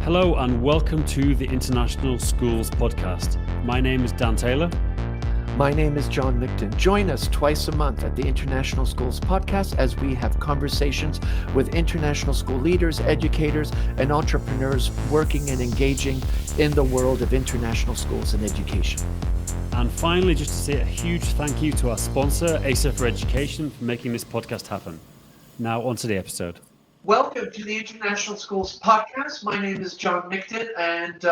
Hello and welcome to the International Schools Podcast. My name is Dan Taylor. My name is John Micton. Join us twice a month at the International Schools Podcast as we have conversations with international school leaders, educators, and entrepreneurs working and engaging in the world of international schools and education. And finally, just to say a huge thank you to our sponsor, ACE for Education, for making this podcast happen. Now on to the episode. Welcome to the International Schools Podcast. My name is John Micton, and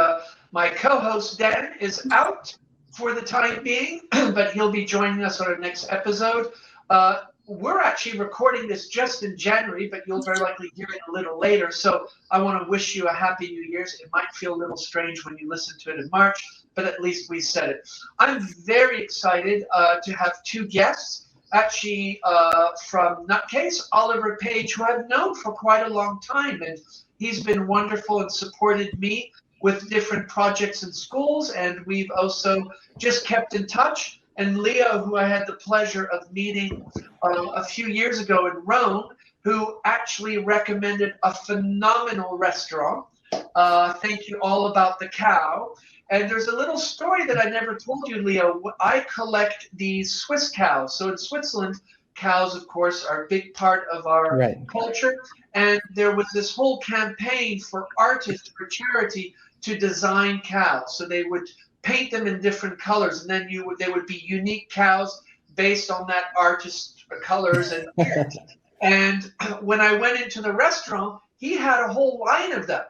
my co-host Dan is out for the time being, but he'll be joining us on our next episode. We're actually recording this just in January, but you'll very likely hear it a little later. So I want to wish you a happy New Year's. It might feel a little strange when you listen to it in March, but at least we said it. I'm very excited to have two guests. Actually, from NutKase, Oliver Page, who I've known for quite a long time, and he's been wonderful and supported me with different projects in schools, and we've also just kept in touch. And Leo, who I had the pleasure of meeting a few years ago in Rome, who actually recommended a phenomenal restaurant. Thank you all about the cow. And there's a little story that I never told you, Leo. I collect these Swiss cows. So in Switzerland, cows, of course, are a big part of our culture. And there was this whole campaign for artists, for charity, to design cows. So they would paint them in different colors, and then they would be unique cows based on that artist's colors and art. And when I went into the restaurant, he had a whole line of them.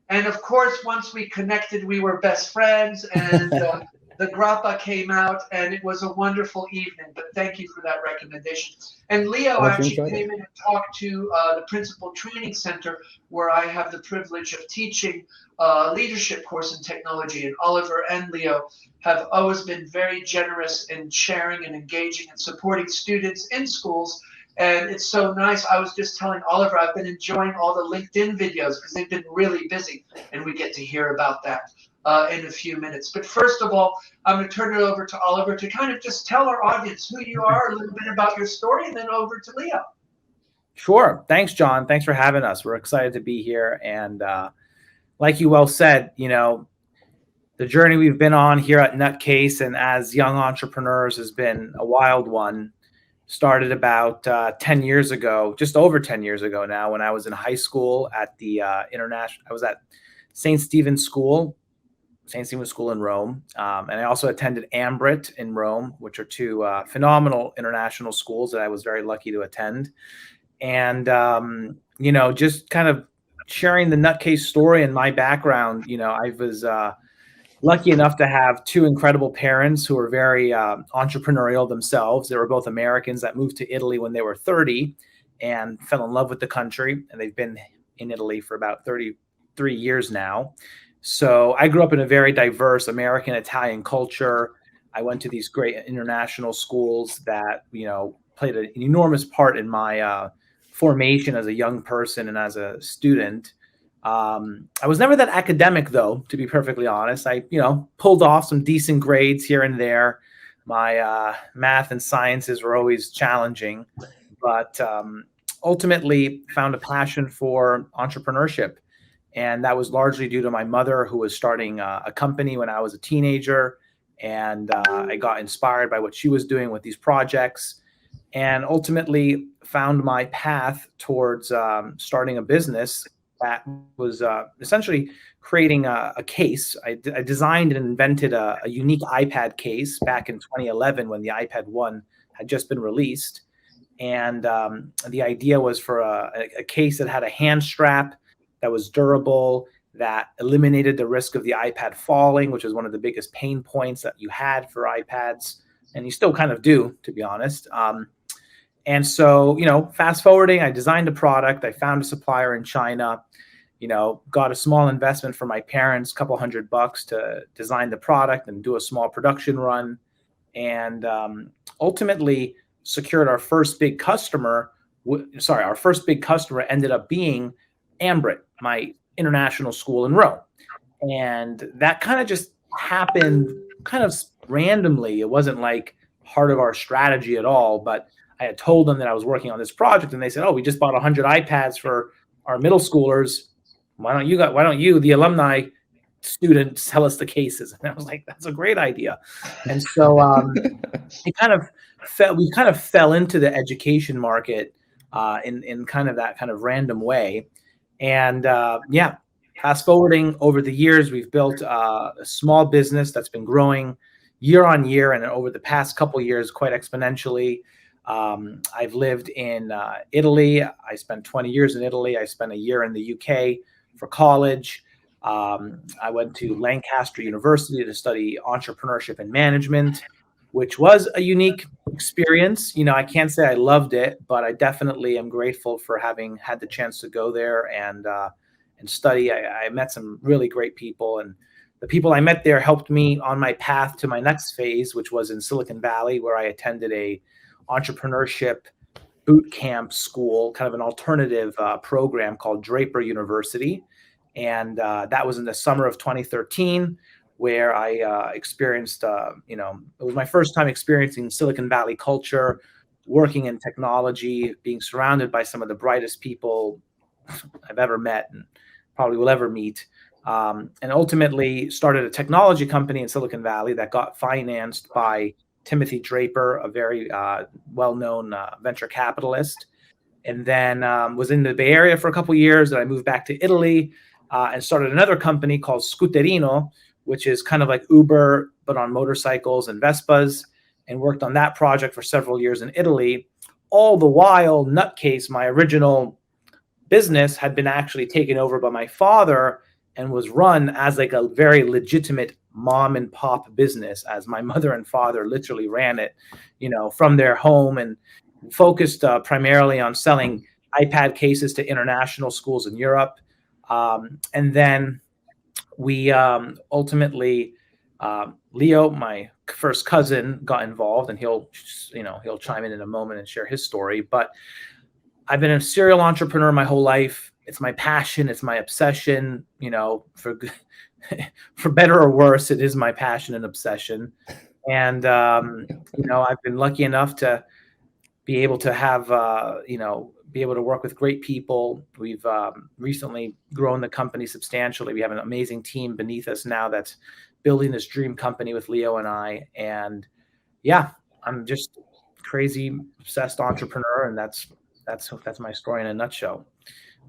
And of course, once we connected, we were best friends, and the grappa came out, and it was a wonderful evening. But thank you for that recommendation. And Leo actually came in and talked to the Principal Training Center, where I have the privilege of teaching leadership course in technology. And Oliver and Leo have always been very generous in sharing and engaging and supporting students in schools. And it's so nice. I was just telling Oliver, I've been enjoying all the LinkedIn videos because they've been really busy, and we get to hear about that in a few minutes. But first of all, I'm going to turn it over to Oliver to kind of just tell our audience who you are, a little bit about your story, and then over to Leo. Sure. Thanks, John. Thanks for having us. We're excited to be here. And like you well said, you know, the journey we've been on here at NutKase and as young entrepreneurs has been a wild one. Started about 10 years ago, just over 10 years ago now, when I was in high school at the I was at St. Stephen's School in Rome. And I also attended Ambrit in Rome, which are two phenomenal international schools that I was very lucky to attend. And, you know, just kind of sharing the NutKase story and my background, you know, I was lucky enough to have two incredible parents who were very entrepreneurial themselves. They were both Americans that moved to Italy when they were 30 and fell in love with the country. And they've been in Italy for about 33 years now. So I grew up in a very diverse American-Italian culture. I went to these great international schools that, you know, played an enormous part in my formation as a young person and as a student. I was never that academic, though, to be perfectly honest. I, you know, pulled off some decent grades here and there. My math and sciences were always challenging, but ultimately found a passion for entrepreneurship. And that was largely due to my mother, who was starting a company when I was a teenager. And I got inspired by what she was doing with these projects, and ultimately found my path towards starting a business that was essentially creating a case. I designed and invented a unique iPad case back in 2011 when the iPad 1 had just been released. And the idea was for a case that had a hand strap that was durable, that eliminated the risk of the iPad falling, which was one of the biggest pain points that you had for iPads. And you still kind of do, to be honest. And so, you know, fast forwarding, I designed a product. I found a supplier in China, you know, got a small investment from my parents, $200 to design the product and do a small production run. And ultimately secured our first big customer. Our first big customer ended up being Ambrit, my international school in Rome. And that kind of just happened kind of randomly. It wasn't like part of our strategy at all, but I had told them that I was working on this project, and they said, "Oh, we just bought 100 iPads for our middle schoolers. why don't you, the alumni students, tell us the cases? And I was like, that's a great idea. And so we kind of fell into the education market in kind of that kind of random way. And fast forwarding over the years, we've built a small business that's been growing year on year, and over the past couple of years, quite exponentially. I've lived in Italy. I spent 20 years in Italy. I spent a year in the UK for college. I went to Lancaster University to study entrepreneurship and management, which was a unique experience. I can't say I loved it, but I definitely am grateful for having had the chance to go there and study. I met some really great people, and the people I met there helped me on my path to my next phase, which was in Silicon Valley, where I attended a entrepreneurship boot camp school, kind of an alternative program called Draper University. And that was in the summer of 2013, where I experienced, it was my first time experiencing Silicon Valley culture, working in technology, being surrounded by some of the brightest people I've ever met and probably will ever meet. And ultimately started a technology company in Silicon Valley that got financed by Timothy Draper, a very well-known venture capitalist. And then was in the Bay Area for a couple of years. And I moved back to Italy and started another company called Scooterino, which is kind of like Uber, but on motorcycles and Vespas, and worked on that project for several years in Italy. All the while, NutKase, my original business, had been actually taken over by my father and was run as like a very legitimate mom and pop business, as my mother and father literally ran it, from their home, and focused primarily on selling iPad cases to international schools in Europe. And then we ultimately, Leo, my first cousin, got involved, and he'll chime in a moment and share his story. But I've been a serial entrepreneur my whole life. It's my passion. It's my obsession. For better or worse, it is my passion and obsession. And I've been lucky enough to be able to have be able to work with great people. We've recently grown the company substantially. We have an amazing team beneath us now that's building this dream company with Leo and I. And I'm just crazy obsessed entrepreneur, and that's my story in a nutshell.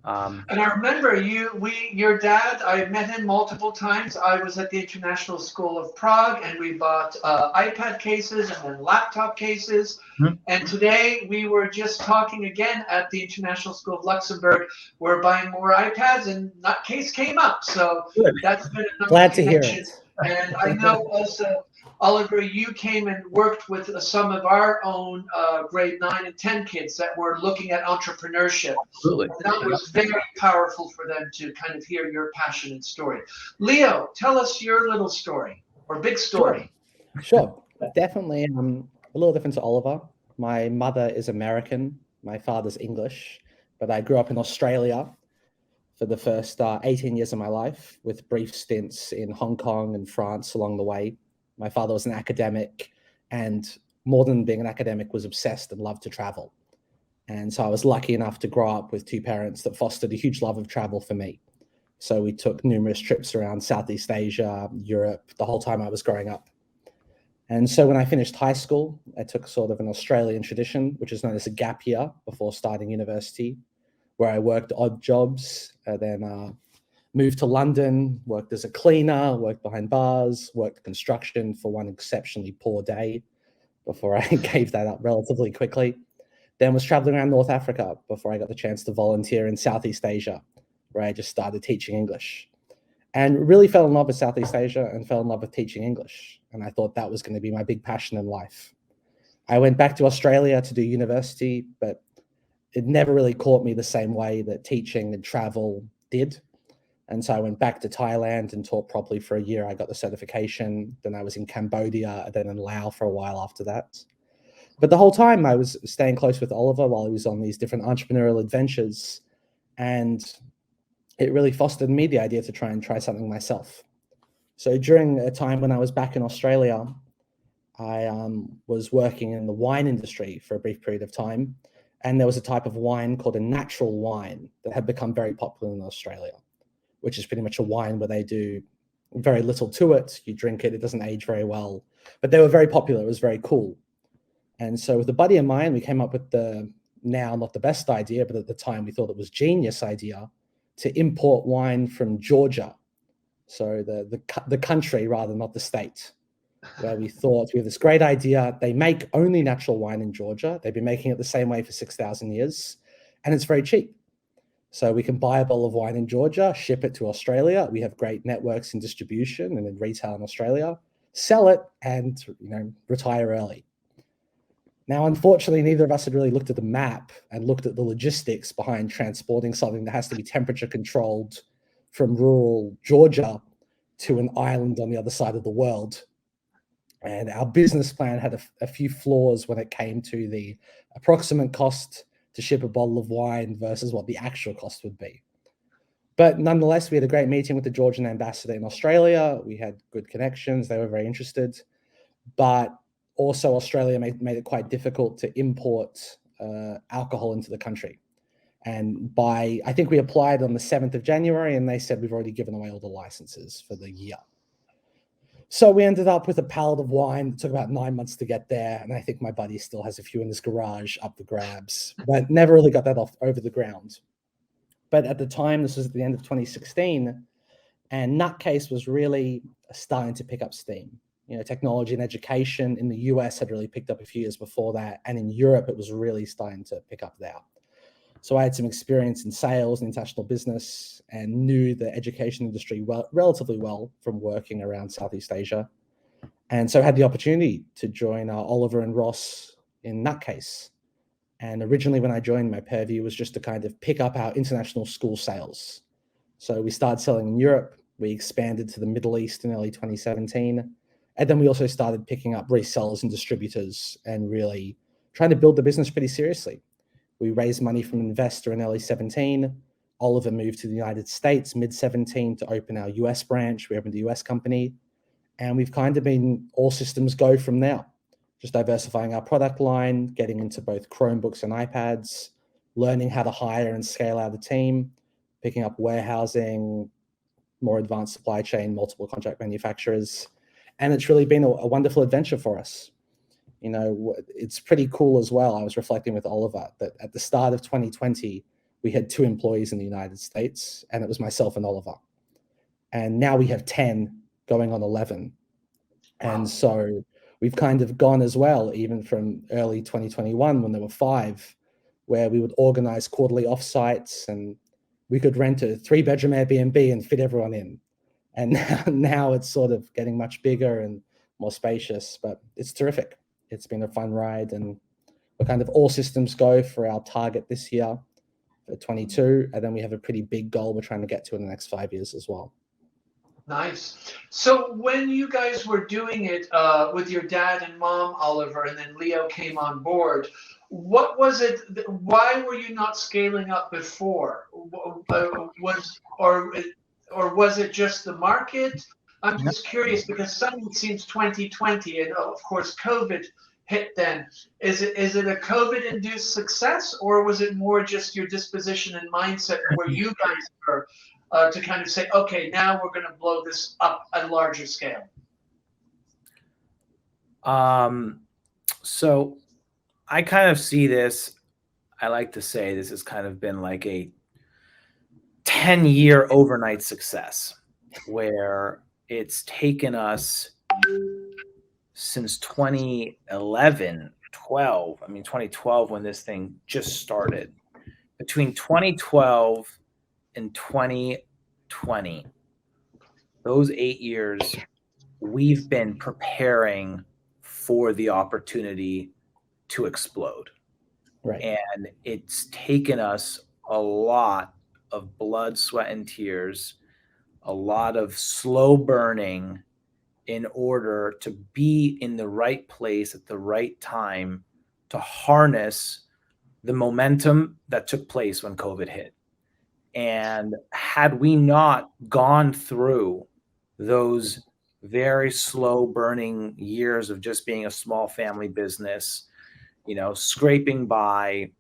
And I remember your dad, I met him multiple times. I was at the International School of Prague, and we bought iPad cases and then laptop cases. Mm-hmm. And today we were just talking again at the International School of Luxembourg. We're buying more iPads, and NutKase came up. So that's been another Glad connection. To hear it. And I know also, Oliver, you came and worked with some of our own grade 9 and 10 kids that were looking at entrepreneurship. Absolutely. And that was very powerful for them to kind of hear your passionate story. Leo, tell us your little story or big story. Sure. Definitely a little different to Oliver. My mother is American. My father's English. But I grew up in Australia for the first 18 years of my life, with brief stints in Hong Kong and France along the way. My father was an academic, and more than being an academic, was obsessed and loved to travel. And so I was lucky enough to grow up with two parents that fostered a huge love of travel for me. So we took numerous trips around Southeast Asia, Europe, the whole time I was growing up. And so when I finished high school, I took sort of an Australian tradition, which is known as a gap year, before starting university, where I worked odd jobs, then moved to London, worked as a cleaner, worked behind bars, worked construction for one exceptionally poor day before I gave that up relatively quickly. Then was traveling around North Africa before I got the chance to volunteer in Southeast Asia, where I just started teaching English. And really fell in love with Southeast Asia and fell in love with teaching English. And I thought that was going to be my big passion in life. I went back to Australia to do university, but it never really caught me the same way that teaching and travel did. And so I went back to Thailand and taught properly for a year. I got the certification. Then I was in Cambodia, and then in Laos for a while after that. But the whole time I was staying close with Oliver while he was on these different entrepreneurial adventures. And it really fostered in me the idea to try something myself. So during a time when I was back in Australia, I was working in the wine industry for a brief period of time. And there was a type of wine called a natural wine that had become very popular in Australia. which is pretty much a wine where they do very little to it. You drink it, it doesn't age very well. But they were very popular. It was very cool. And so with a buddy of mine, we came up with the, now not the best idea, but at the time we thought it was genius idea, to import wine from Georgia. So the country rather, not the state, where we thought we have this great idea. They make only natural wine in Georgia. They've been making it the same way for 6,000 years, and it's very cheap. So we can buy a bottle of wine in Georgia, ship it to Australia. We have great networks in distribution and in retail in Australia, sell it, and retire early. Now, unfortunately, neither of us had really looked at the map and looked at the logistics behind transporting something that has to be temperature controlled from rural Georgia to an island on the other side of the world. And our business plan had a few flaws when it came to the approximate cost to ship a bottle of wine versus what the actual cost would be. But nonetheless, we had a great meeting with the Georgian ambassador in Australia. We had good connections. They were very interested. But also Australia made it quite difficult to import alcohol into the country. And I think we applied on the 7th of January, and they said we've already given away all the licenses for the year. So we ended up with a pallet of wine. It took about 9 months to get there. And I think my buddy still has a few in his garage up the grabs, but never really got that off over the ground. But at the time, this was at the end of 2016, and NutKase was really starting to pick up steam. Technology and education in the US had really picked up a few years before that. And in Europe, it was really starting to pick up there. So I had some experience in sales and international business and knew the education industry relatively well from working around Southeast Asia. And so I had the opportunity to join Oliver and Ross in NutKase. And originally when I joined, my purview was just to kind of pick up our international school sales. So we started selling in Europe. We expanded to the Middle East in early 2017. And then we also started picking up resellers and distributors and really trying to build the business pretty seriously. We raised money from an investor in early 17. Oliver moved to the United States mid-17 to open our US branch. We opened a US company. And we've kind of been all systems go from there. Just diversifying our product line, getting into both Chromebooks and iPads, learning how to hire and scale out a team, picking up warehousing, more advanced supply chain, multiple contract manufacturers. And it's really been a wonderful adventure for us. It's pretty cool as well. I was reflecting with Oliver that at the start of 2020, we had 2 employees in the United States, and it was myself and Oliver. And now we have 10 going on 11. Wow. And so we've kind of gone as well, even from early 2021 when there were 5, where we would organize quarterly offsites and we could rent a 3-bedroom Airbnb and fit everyone in. And now it's sort of getting much bigger and more spacious, but it's terrific. It's been a fun ride, and we're kind of all systems go for our target this year for 22. And then we have a pretty big goal we're trying to get to in the next 5 years as well. Nice. So when you guys were doing it with your dad and mom, Oliver, and then Leo came on board, what was it? Why were you not scaling up before? Or was it just the market? I'm just curious because suddenly it seems 2020, and of course COVID hit then. Is it a COVID-induced success, or was it more just your disposition and mindset where you guys were to kind of say, okay, now we're going to blow this up at a larger scale? So I kind of see this, I like to say this has kind of been like a 10-year overnight success, where it's taken us since 2011, 12. 2012 when this thing just started. Between 2012 and 2020, those 8 years, we've been preparing for the opportunity to explode. Right. And it's taken us a lot of blood, sweat, and tears, a lot of slow burning in order to be in the right place at the right time to harness the momentum that took place when COVID hit. And had we not gone through those very slow burning years of just being a small family business, scraping by,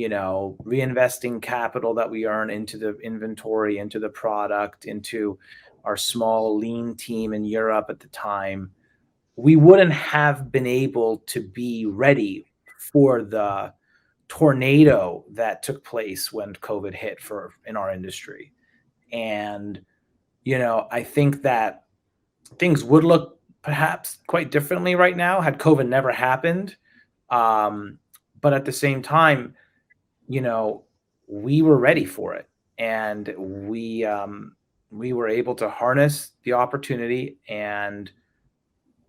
reinvesting capital that we earn into the inventory, into the product, into our small lean team in Europe at the time, we wouldn't have been able to be ready for the tornado that took place when COVID hit in our industry. And, I think that things would look perhaps quite differently right now had COVID never happened. But at the same time, we were ready for it, and we were able to harness the opportunity and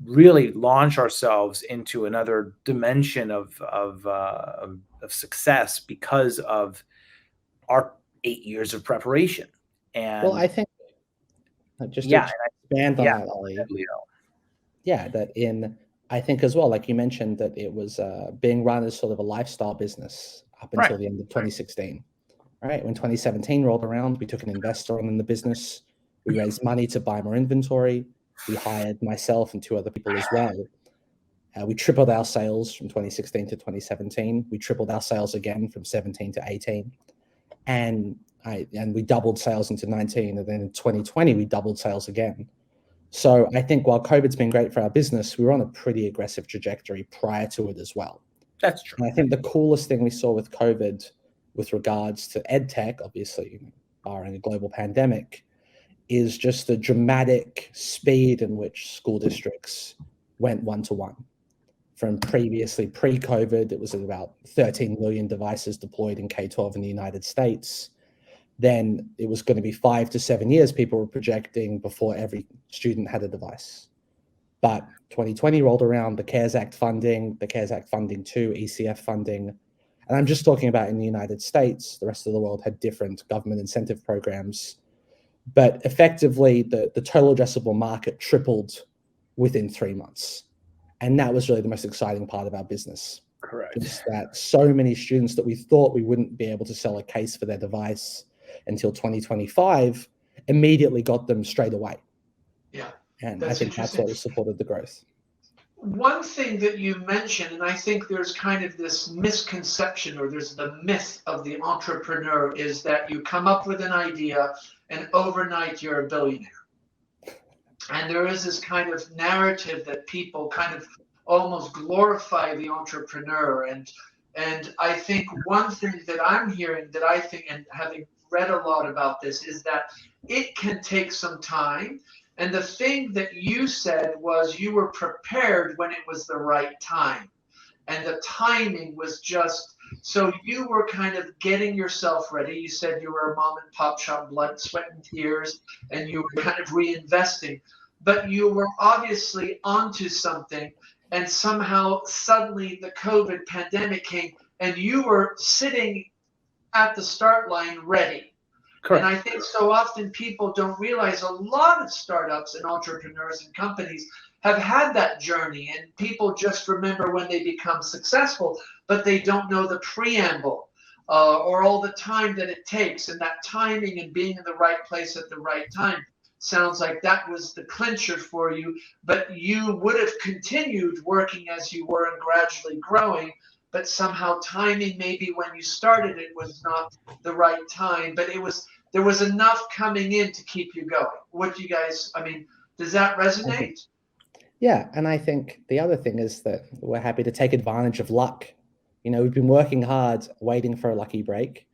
really launch ourselves into another dimension of success because of our 8 years of preparation. And well, I think just to expand on that, Ollie. I think as well, like you mentioned, that it was being run as sort of a lifestyle business up until the end of 2016. Right. When 2017 rolled around, we took an investor on in the business. We raised money to buy more inventory. We hired myself and 2 other people as well. We tripled our sales from 2016 to 2017. We tripled our sales again from 17 to 18. And we doubled sales into 19. And then in 2020, we doubled sales again. So I think while COVID's been great for our business, we were on a pretty aggressive trajectory prior to it as well. That's true. And I think the coolest thing we saw with COVID with regards to EdTech, obviously, barring a global pandemic, is just the dramatic speed in which school districts went one-to-one. From previously, pre-COVID, it was at about 13 million devices deployed in K12 in the United States. Then it was going to be 5 to 7 years people were projecting before every student had a device. But 2020 rolled around, the CARES Act funding, the CARES Act funding 2, ECF funding. And I'm just talking about in the United States. The rest of the world had different government incentive programs. But effectively, the total addressable market tripled within 3 months. And that was really the most exciting part of our business. Correct. Is that so many students that we thought we wouldn't be able to sell a case for their device until 2025 immediately got them straight away. Yeah. And I think that's what supported the growth. One thing that you mentioned, and I think there's kind of this misconception, or there's the myth of the entrepreneur, is that you come up with an idea and overnight you're a billionaire. And there is this kind of narrative that people kind of almost glorify the entrepreneur. And I think one thing that I'm hearing that I think, and having read a lot about this, is that it can take some time. And the thing that you said was you were prepared when it was the right time. And the timing was just, so you were kind of getting yourself ready. You said you were a mom and pop shop, blood, sweat, and tears, and you were kind of reinvesting. But you were obviously onto something. And somehow, suddenly, the COVID pandemic came, and you were sitting at the start line ready. Correct. And I think so often people don't realize a lot of startups and entrepreneurs and companies have had that journey, and people just remember when they become successful, but they don't know the preamble or all the time that it takes. And that timing and being in the right place at the right time sounds like that was the clincher for you, but you would have continued working as you were and gradually growing. But somehow timing, maybe when you started it was not the right time, but there was enough coming in to keep you going. What do you guys, does that resonate? Yeah, and I think the other thing is that we're happy to take advantage of luck. We've been working hard, waiting for a lucky break,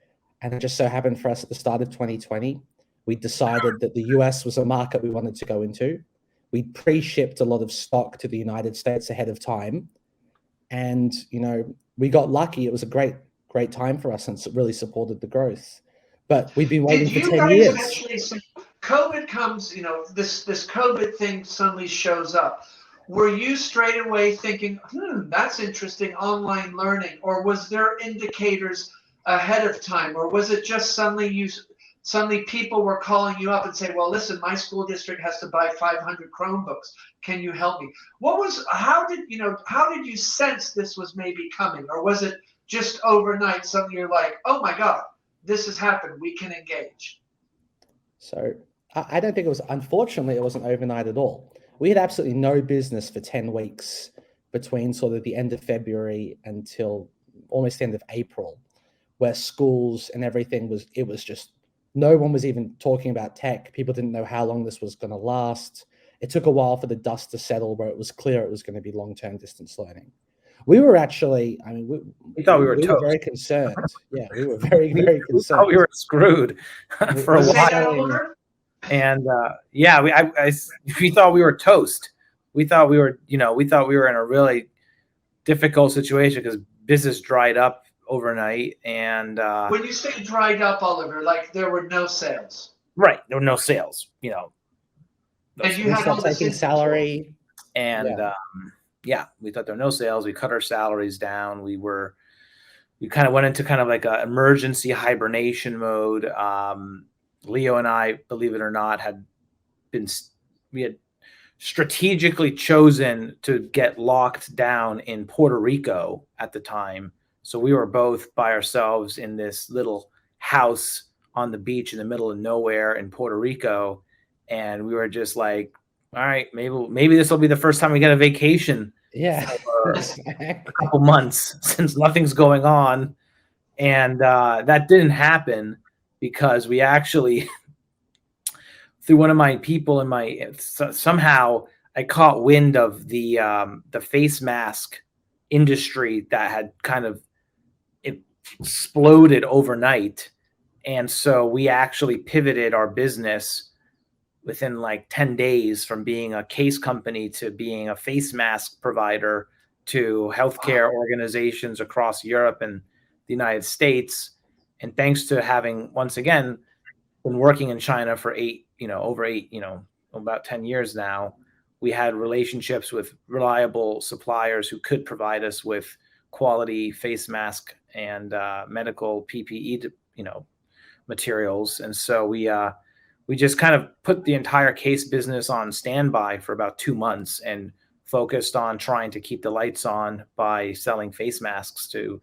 and it just so happened for us at the start of 2020, we decided that the US was a market we wanted to go into. We pre-shipped a lot of stock to the United States ahead of time. And, we got lucky. It was a great time for us, and it really supported the growth. But we've been waiting for 10 years. Actually, so COVID comes, this COVID thing suddenly shows up. Were you straight away thinking, that's interesting, online learning? Or was there indicators ahead of time? Or was it just suddenly people were calling you up and saying, well, listen, my school district has to buy 500 Chromebooks. Can you help me? How did you sense this was maybe coming? Or was it just overnight, suddenly you're like, oh my God, this has happened, we can engage? So I don't think unfortunately, it wasn't overnight at all. We had absolutely no business for 10 weeks between sort of the end of February until almost the end of April, where schools and everything was, it was just, no one was even talking about tech. People didn't know how long this was going to last. It took a while for the dust to settle where it was clear it was going to be long-term distance learning. We were actually, I mean, we thought we were we toast. were very concerned. Yeah, we were very, we very thought concerned. we were screwed for a Say that while. over. And yeah, we thought we were toast. We thought we were, we thought we were in a really difficult situation because business dried up overnight. And When you say dried up, Oliver, like there were no sales. right, there were no sales, And you We had all stopped this taking salary. And yeah, we thought there were no sales. We cut our salaries down. We kind of went into kind of like a emergency hibernation mode. Leo and I, believe it or not, we had strategically chosen to get locked down in Puerto Rico at the time. So we were both by ourselves in this little house on the beach in the middle of nowhere in Puerto Rico. And we were just like, all right, maybe this will be the first time we get a vacation. Yeah. For a couple months since nothing's going on. And that didn't happen because we actually, through one of my people somehow I caught wind of the face mask industry that had kind of exploded overnight. And so we actually pivoted our business within like 10 days from being a case company to being a face mask provider to healthcare organizations across Europe and the United States. And thanks to having, once again, been working in China for about 10 years now, we had relationships with reliable suppliers who could provide us with quality face mask and medical PPE, materials. And so we just kind of put the entire case business on standby for about 2 months and focused on trying to keep the lights on by selling face masks to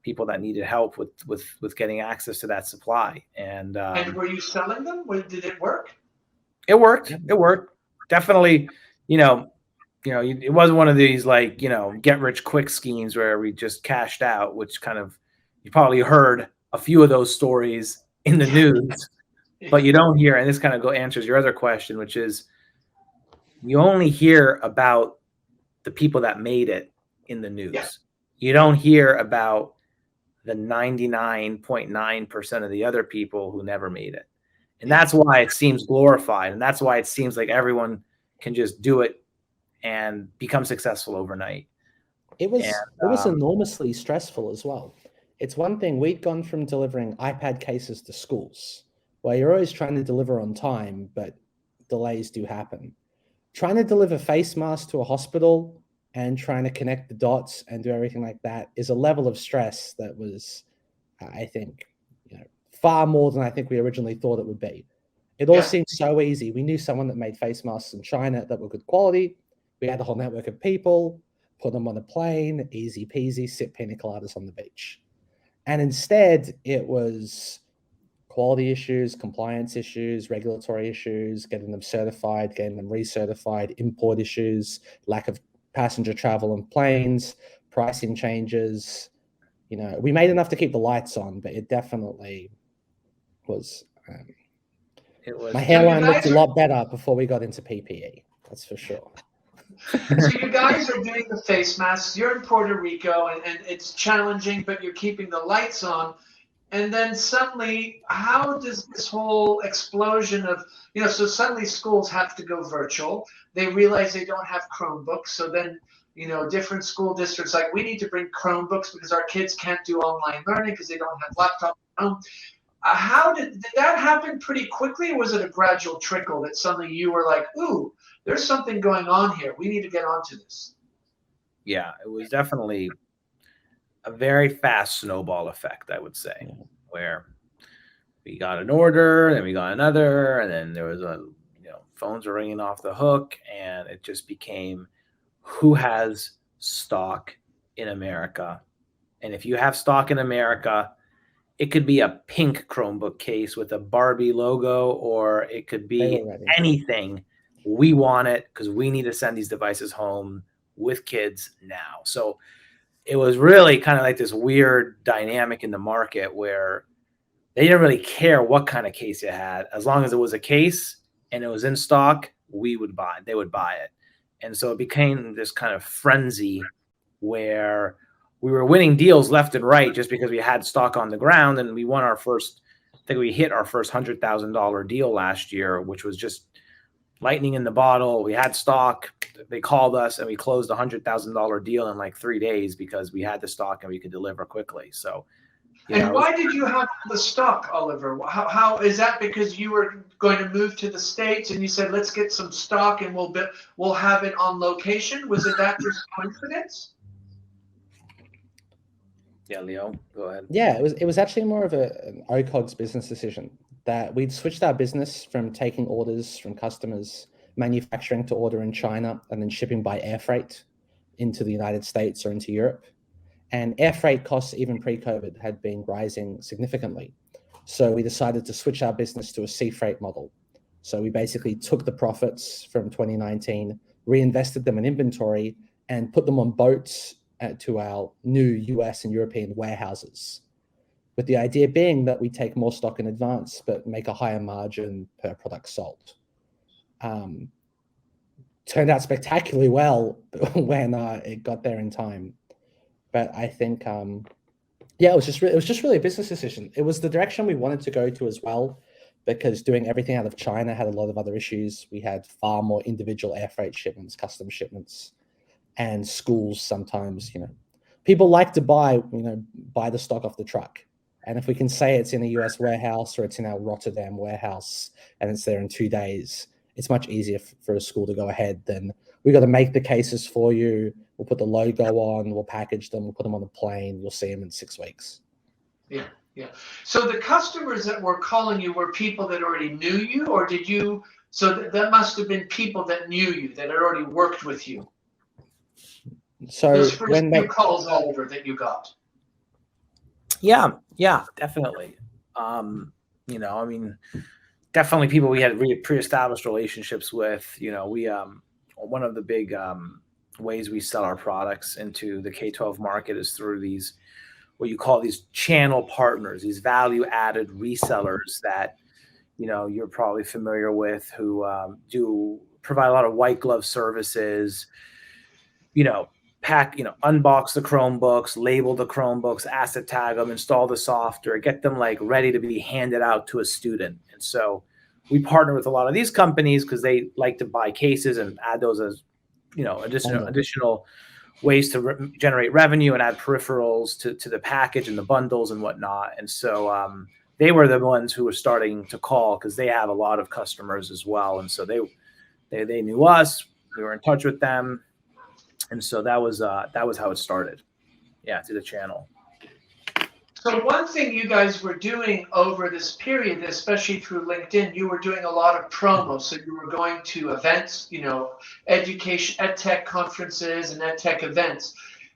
people that needed help with getting access to that supply. And were you selling them? Did it work? It worked. It worked. Definitely, it wasn't one of these like, get rich quick schemes where we just cashed out, which kind of, you probably heard a few of those stories in the news. But you don't hear, and this kind of answers your other question, which is you only hear about the people that made it in the news. Yeah. You don't hear about the 99.9% of the other people who never made it. And that's why it seems glorified. And that's why it seems like everyone can just do it and become successful overnight. It was enormously stressful as well. It's one thing, we'd gone from delivering iPad cases to schools, where you're always trying to deliver on time, but delays do happen. Trying to deliver face masks to a hospital and trying to connect the dots and do everything like that is a level of stress that was, I think, far more than I think we originally thought it would be. It all seemed so easy. We knew someone that made face masks in China that were good quality. We had a whole network of people, put them on a plane, easy peasy, sip pina coladas on the beach. And instead, it was quality issues, compliance issues, regulatory issues, getting them certified, getting them recertified, import issues, lack of passenger travel on planes, pricing changes. We made enough to keep the lights on, but it definitely was. My hairline looked a lot better before we got into PPE. That's for sure. So you guys are doing the face masks. You're in Puerto Rico, and it's challenging, but you're keeping the lights on. And then suddenly, how does this whole explosion of, so suddenly schools have to go virtual. They realize they don't have Chromebooks. So then, different school districts like, we need to bring Chromebooks because our kids can't do online learning because they don't have laptops at home. How did that happen pretty quickly? Or was it a gradual trickle that suddenly you were like, ooh, there's something going on here. We need to get onto this. Yeah, it was definitely a very fast snowball effect, I would say, where we got an order, then we got another, and then there was phones were ringing off the hook, and it just became, who has stock in America? And if you have stock in America, it could be a pink Chromebook case with a Barbie logo, or it could be anything. We want it because we need to send these devices home with kids now. So it was really kind of like this weird dynamic in the market where they didn't really care what kind of case you had. As long as it was a case and it was in stock, they would buy it. And so it became this kind of frenzy where we were winning deals left and right just because we had stock on the ground. And we won I think we hit our first $100,000 deal last year, which was just lightning in the bottle. We had stock. They called us and we closed a $100,000 deal in like 3 days because we had the stock and we could deliver quickly. So, why did you have the stock, Oliver? How is that? Because you were going to move to the States and you said, let's get some stock and we'll have it on location. Was it that just coincidence? Yeah, Leo, go ahead. Yeah, it was actually more of an OCOGS business decision, that we'd switched our business from taking orders from customers, manufacturing to order in China, and then shipping by air freight into the United States or into Europe. And air freight costs, even pre-COVID, had been rising significantly. So we decided to switch our business to a sea freight model. So we basically took the profits from 2019, reinvested them in inventory, and put them on boats to our new US and European warehouses, with the idea being that we take more stock in advance, but make a higher margin per product sold. Turned out spectacularly well when it got there in time. But I think, it was just really a business decision. It was the direction we wanted to go to as well, because doing everything out of China had a lot of other issues. We had far more individual air freight shipments, custom shipments, and schools sometimes, people like to buy the stock off the truck. And if we can say it's in a US warehouse or it's in our Rotterdam warehouse and it's there in 2 days, it's much easier for a school to go ahead than we got to make the cases for you. We'll put the logo on, we'll package them, we'll put them on a plane, you'll see them in 6 weeks. Yeah. So the customers that were calling you were people that already knew you, or did you? So that must have been people that knew you, that had already worked with you. So those first few calls, Oliver, that you got. Yeah, definitely. Definitely people we had pre-established relationships with. We one of the big ways we sell our products into the K12 market is through these, what you call these channel partners, these value-added resellers that you're probably familiar with, who do provide a lot of white glove services. Unbox the Chromebooks, label the Chromebooks, asset tag them, install the software, get them ready to be handed out to a student. And so we partner with a lot of these companies because they like to buy cases and add those as, additional ways to generate revenue and add peripherals to the package and the bundles and whatnot. And so they were the ones who were starting to call because they have a lot of customers as well. And so they knew us, we were in touch with them. And so that was how it started. Yeah, to the channel. So one thing you guys were doing over this period, especially through LinkedIn, you were doing a lot of promo. So you were going to events, education, edtech conferences and edtech events,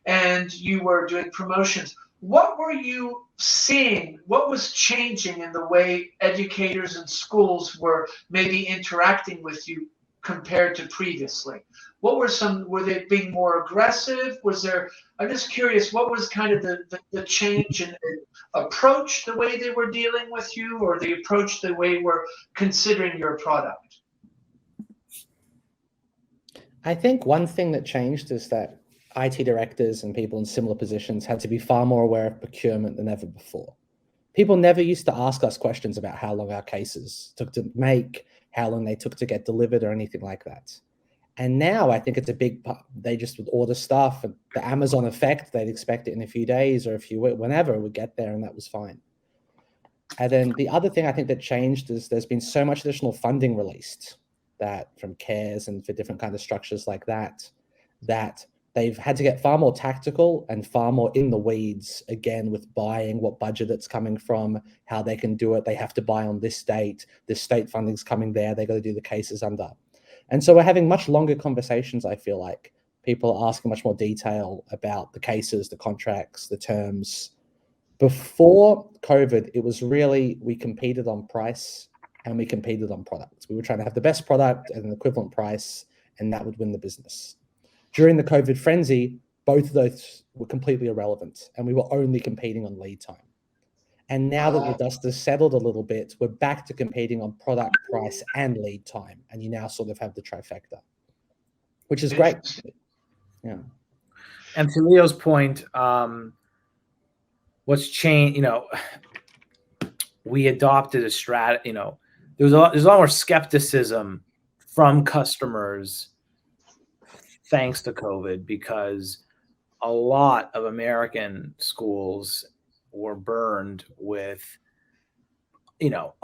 and you were doing promotions. What were you seeing? What was changing in the way educators and schools were maybe interacting with you compared to previously? Were they being more aggressive? I'm just curious, what was kind of the change in approach, the way they were dealing with you, or the approach, the way we're considering your product? I think one thing that changed is that IT directors and people in similar positions had to be far more aware of procurement than ever before. People never used to ask us questions about how long our cases took to make, how long they took to get delivered, or anything like that. And now I think it's a big part. They just would order stuff, and the Amazon effect, they'd expect it in a few days or a few weeks, whenever it would get there, and that was fine. And then the other thing I think that changed is there's been so much additional funding released that from CARES and for different kinds of structures like that they've had to get far more tactical and far more in the weeds again with buying, what budget it's coming from, how they can do it. They have to buy on this date. This state funding's coming there. They got to do the cases under. And so we're having much longer conversations, I feel like. People are asking much more detail about the cases, the contracts, the terms. Before COVID, it was really, we competed on price and we competed on products. We were trying to have the best product at an equivalent price, and that would win the business. During the COVID frenzy, both of those were completely irrelevant, and we were only competing on lead time. And now that the dust has settled a little bit, we're back to competing on product, price, and lead time. And you now sort of have the trifecta, which is great. Yeah. And to Leo's point, what's changed, we adopted a strategy, there's a lot more skepticism from customers thanks to COVID, because a lot of American schools were burned with,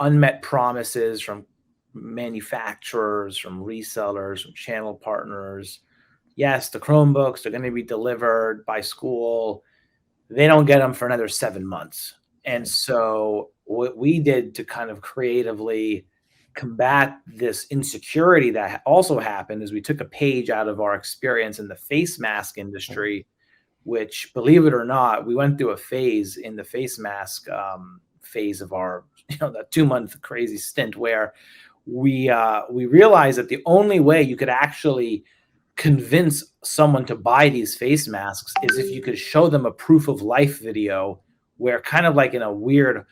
unmet promises from manufacturers, from resellers, from channel partners. Yes, the Chromebooks are going to be delivered by school. They don't get them for another 7 months. And so what we did to kind of creatively combat this insecurity that also happened is we took a page out of our experience in the face mask industry, which, believe it or not, we went through a phase in the face mask phase of our, that 2-month crazy stint where we realized that the only way you could actually convince someone to buy these face masks is if you could show them a proof of life video where, kind of like in a weird,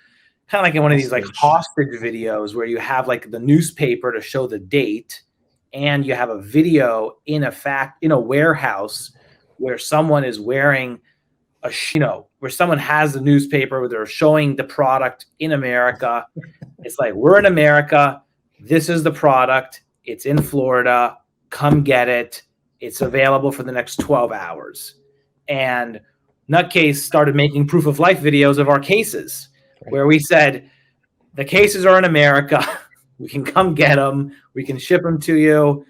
kind of like in one of these like hostage videos where you have like the newspaper to show the date, and you have a video in a warehouse where someone is wearing where someone has the newspaper where they're showing the product in America. It's like, we're in America. This is the product. It's in Florida. Come get it. It's available for the next 12 hours. And NutKase started making proof of life videos of our cases, where we said, the cases are in America. We can come get them. We can ship them to you.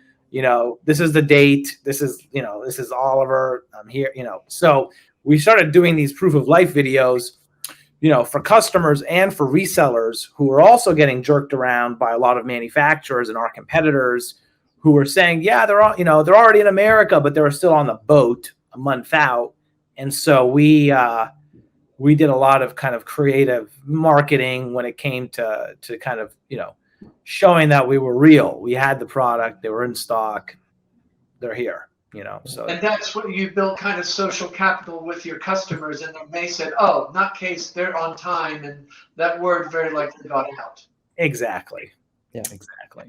This is the date. This is Oliver. I'm here. So we started doing these proof of life videos, for customers and for resellers who are also getting jerked around by a lot of manufacturers and our competitors who were saying, yeah, they're already in America, but they're still on the boat a month out. And so we did a lot of kind of creative marketing when it came to kind of, showing that we were real. We had the product, they were in stock, they're here, so. And that's what you built, kind of social capital with your customers, and they said, oh, NutKase, they're on time, and that word very likely got out. Exactly. Yeah. Exactly.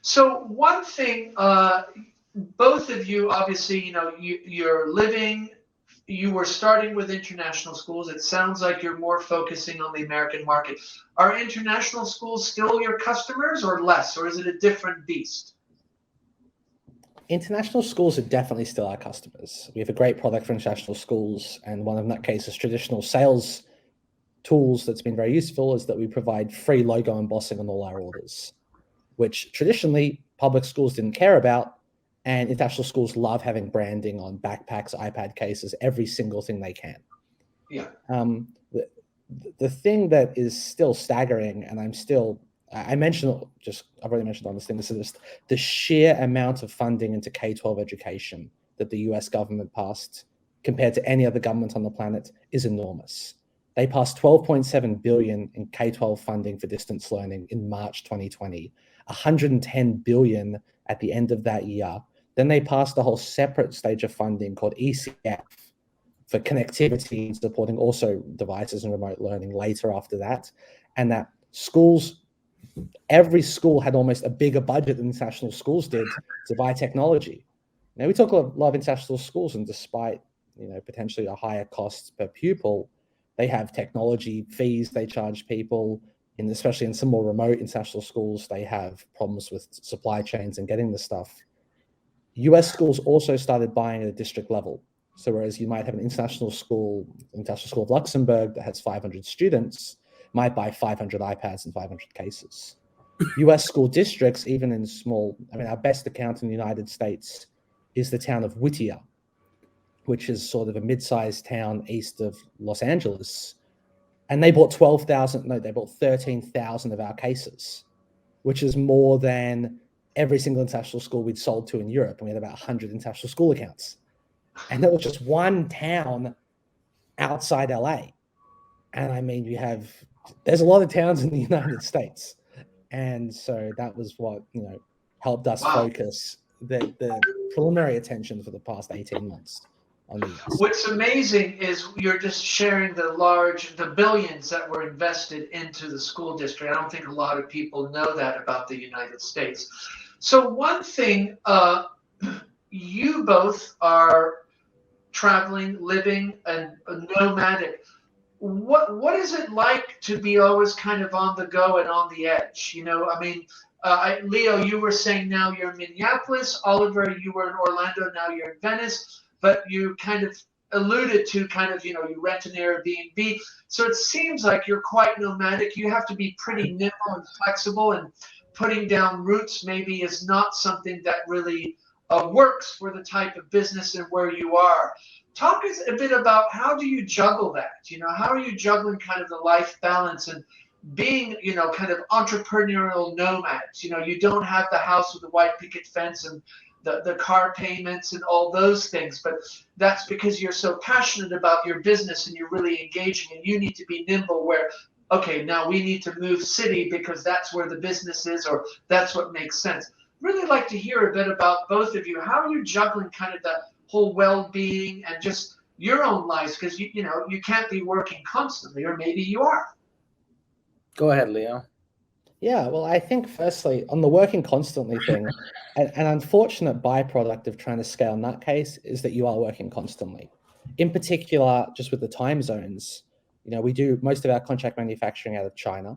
So one thing, both of you, obviously, you were starting with international schools. It sounds like you're more focusing on the American market. Are international schools still your customers or less, or is it a different beast? International schools are definitely still our customers. We have a great product for international schools, and one of NutKase's traditional sales tools that's been very useful is that we provide free logo embossing on all our orders, which traditionally public schools didn't care about, and international schools love having branding on backpacks, iPad cases, every single thing they can. Yeah. The thing that is still staggering, and I've already mentioned on this thing, this is just the sheer amount of funding into K12 education that the US government passed compared to any other government on the planet is enormous. They passed $12.7 billion in K12 funding for distance learning in March 2020, $110 billion at the end of that year. Then they passed a whole separate stage of funding called ECF for connectivity and supporting also devices and remote learning later after that. And that every school had almost a bigger budget than international schools did to buy technology. Now, we talk a lot of international schools, and despite potentially a higher cost per pupil, they have technology fees they charge people, and especially in some more remote international schools, they have problems with supply chains and getting the stuff. US schools also started buying at a district level. So whereas you might have an international school of Luxembourg that has 500 students, might buy 500 iPads and 500 cases. US school districts, even in small, our best account in the United States is the town of Whittier, which is sort of a mid-sized town east of Los Angeles. And they bought 13,000 of our cases, which is more than every single international school we'd sold to in Europe. And we had about 100 international school accounts. And that was just one town outside LA. And there's a lot of towns in the United States. And so that was what, helped us focus the preliminary attention for the past 18 months. on the US. What's amazing is you're just sharing the billions that were invested into the school district. I don't think a lot of people know that about the United States. So one thing, you both are traveling, living, and nomadic. What is it like to be always kind of on the go and on the edge? I mean, Leo, you were saying now you're in Minneapolis. Oliver, you were in Orlando. Now you're in Venice. But you kind of alluded to you rent an Airbnb. So it seems like you're quite nomadic. You have to be pretty nimble and flexible, and putting down roots maybe is not something that really works for the type of business and where you are. Talk a bit about how do you juggle that? How are you juggling kind of the life balance and being, kind of entrepreneurial nomads? You don't have the house with the white picket fence and the car payments and all those things, but that's because you're so passionate about your business and you're really engaging, and you need to be nimble where, okay, now we need to move city because that's where the business is, or that's what makes sense. Really like to hear a bit about both of you. How are you juggling kind of the whole well-being and just your own lives? Because you can't be working constantly, or maybe you are. Go ahead, Leo. Yeah, well, I think firstly, on the working constantly thing, an unfortunate byproduct of trying to scale NutKase is that you are working constantly. In particular, just with the time zones, we do most of our contract manufacturing out of China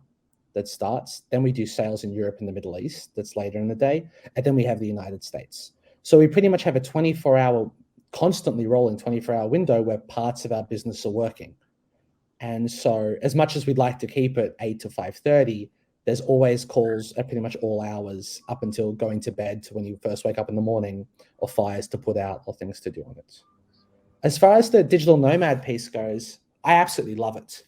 that starts, then we do sales in Europe and the Middle East that's later in the day, and then we have the United States. So we pretty much have a 24-hour, constantly rolling 24-hour window where parts of our business are working. And so as much as we'd like to keep it 8 to 5:30, there's always calls at pretty much all hours up until going to bed, to when you first wake up in the morning, or fires to put out, or things to do on it. As far as the digital nomad piece goes, I absolutely love it.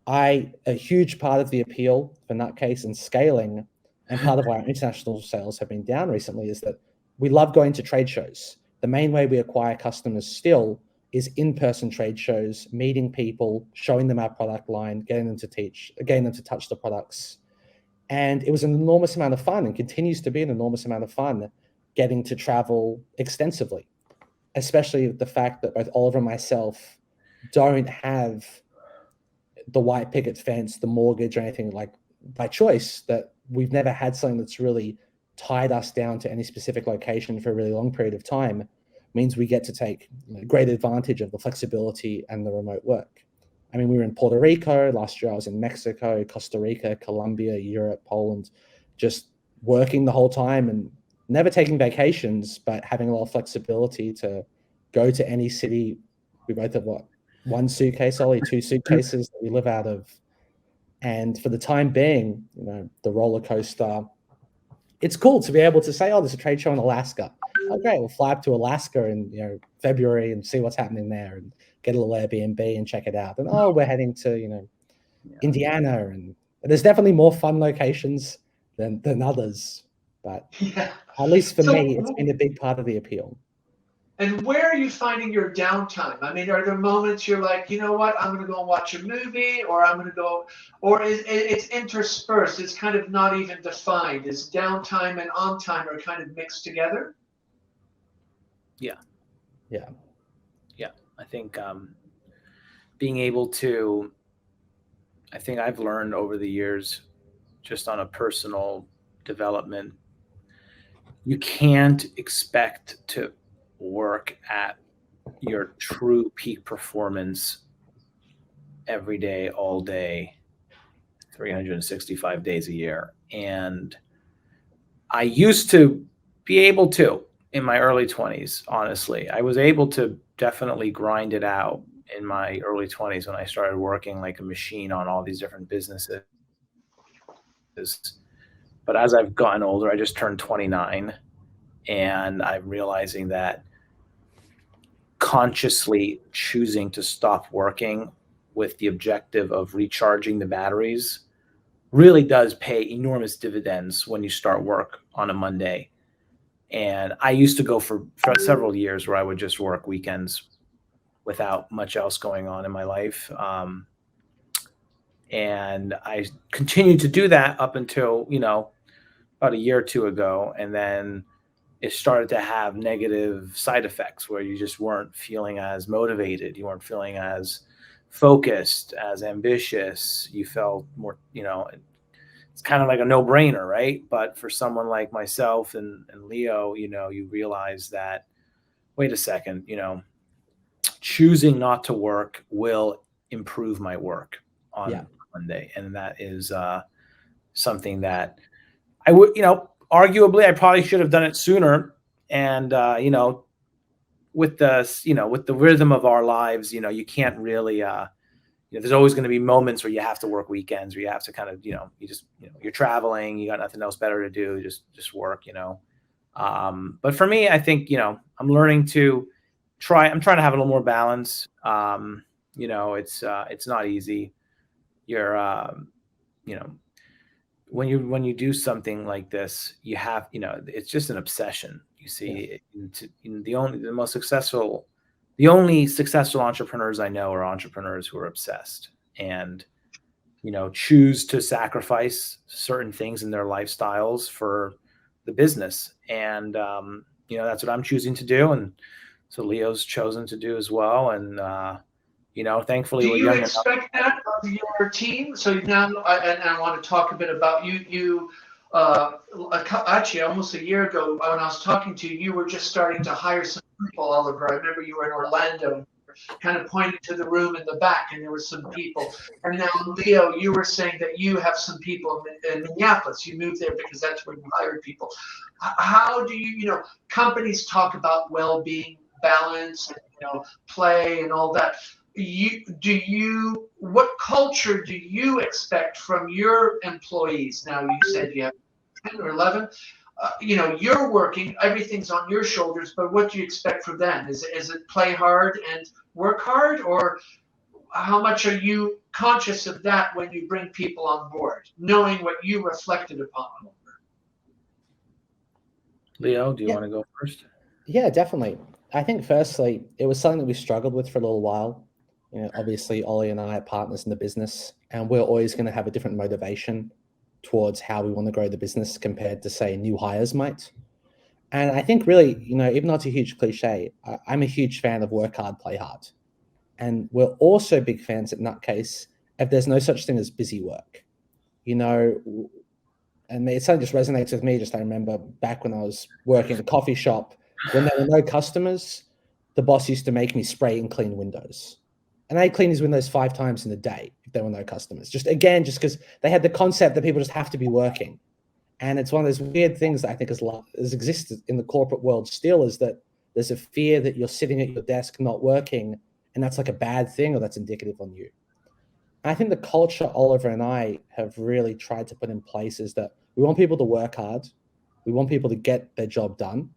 A huge part of the appeal for NutKase and scaling, and part of why our international sales have been down recently, is that we love going to trade shows. The main way we acquire customers still is in-person trade shows, meeting people, showing them our product line, getting them to touch the products. And it was an enormous amount of fun, and continues to be an enormous amount of fun, getting to travel extensively, especially the fact that both Oliver and myself don't have the white picket fence, the mortgage, or anything like by choice. That we've never had something that's really tied us down to any specific location for a really long period of time, means we get to take great advantage of the flexibility and the remote work. I mean, we were in Puerto Rico last year. I was in Mexico, Costa Rica, Colombia, Europe, Poland, just working the whole time and never taking vacations, but having a lot of flexibility to go to any city. We both have one suitcase, only 2 suitcases that we live out of. And for the time being, the roller coaster, it's cool to be able to say, oh, there's a trade show in Alaska. Okay, we'll fly up to Alaska in February and see what's happening there, and get a little Airbnb and check it out. And we're heading to Indiana, and there's definitely more fun locations than others. But at least for me, it's been a big part of the appeal. And where are you finding your downtime? I mean, are there moments you're like, you know what, I'm going to go and watch a movie, or I'm going to go, or it's interspersed? It's kind of not even defined. Is downtime and on time are kind of mixed together? Yeah. I think being able to, I think I've learned over the years, just on a personal development, you can't expect to work at your true peak performance every day, all day, 365 days a year. And I used to be able to in my early 20s, honestly. I was able to definitely grind it out in my early 20s when I started working like a machine on all these different businesses. But as I've gotten older, I just turned 29, and I'm realizing that consciously choosing to stop working with the objective of recharging the batteries really does pay enormous dividends when you start work on a Monday. And I used to go for several years where I would just work weekends without much else going on in my life. And I continued to do that up until, about a year or two ago. And then it started to have negative side effects where you just weren't feeling as motivated. You weren't feeling as focused, as ambitious. You felt more, it's kind of like a no-brainer, right? But for someone like myself and Leo, you realize that, wait a second, choosing not to work will improve my work on Monday. And that is something that I would, arguably I probably should have done it sooner. And, with the rhythm of our lives, you can't really, there's always going to be moments where you have to work weekends, where you have to kind of, you're traveling, you got nothing else better to do, just work, but for me, I think, I'm learning to I'm trying to have a little more balance. It's not easy. You're, when you do something like this, you have, it's just an obsession. You see, the only successful entrepreneurs I know are entrepreneurs who are obsessed and, choose to sacrifice certain things in their lifestyles for the business. And, that's what I'm choosing to do. And so Leo's chosen to do as well. And, thankfully, do you expect that of your team? So now, and I want to talk a bit about you. Actually, almost a year ago, when I was talking to you, you were just starting to hire some people, Oliver. I remember you were in Orlando, kind of pointing to the room in the back, and there were some people. And now, Leo, you were saying that you have some people in Minneapolis. You moved there because that's where you hired people. How do you, companies talk about well-being, balance, and, play, and all that. What culture do you expect from your employees? Now, you said you have 10 or 11. You're working, everything's on your shoulders, but what do you expect from them? Is it play hard and work hard, or how much are you conscious of that when you bring people on board, knowing what you reflected upon? Leo, do you want to go first? Yeah, definitely. I think firstly, it was something that we struggled with for a little while. Obviously, Ollie and I are partners in the business, and we're always going to have a different motivation towards how we want to grow the business compared to, say, new hires might. And I think really, even though it's a huge cliche, I'm a huge fan of work hard, play hard. And we're also big fans at NutKase if there's no such thing as busy work. And it suddenly just resonates with me. I remember back when I was working at a coffee shop, when there were no customers, the boss used to make me spray and clean windows. And I'd clean these windows 5 times in a day if there were no customers. Just because they had the concept that people just have to be working. And it's one of those weird things that I think has existed in the corporate world still, is that there's a fear that you're sitting at your desk not working, and that's like a bad thing, or that's indicative on you. I think the culture Oliver and I have really tried to put in place is that we want people to work hard. We want people to get their job done,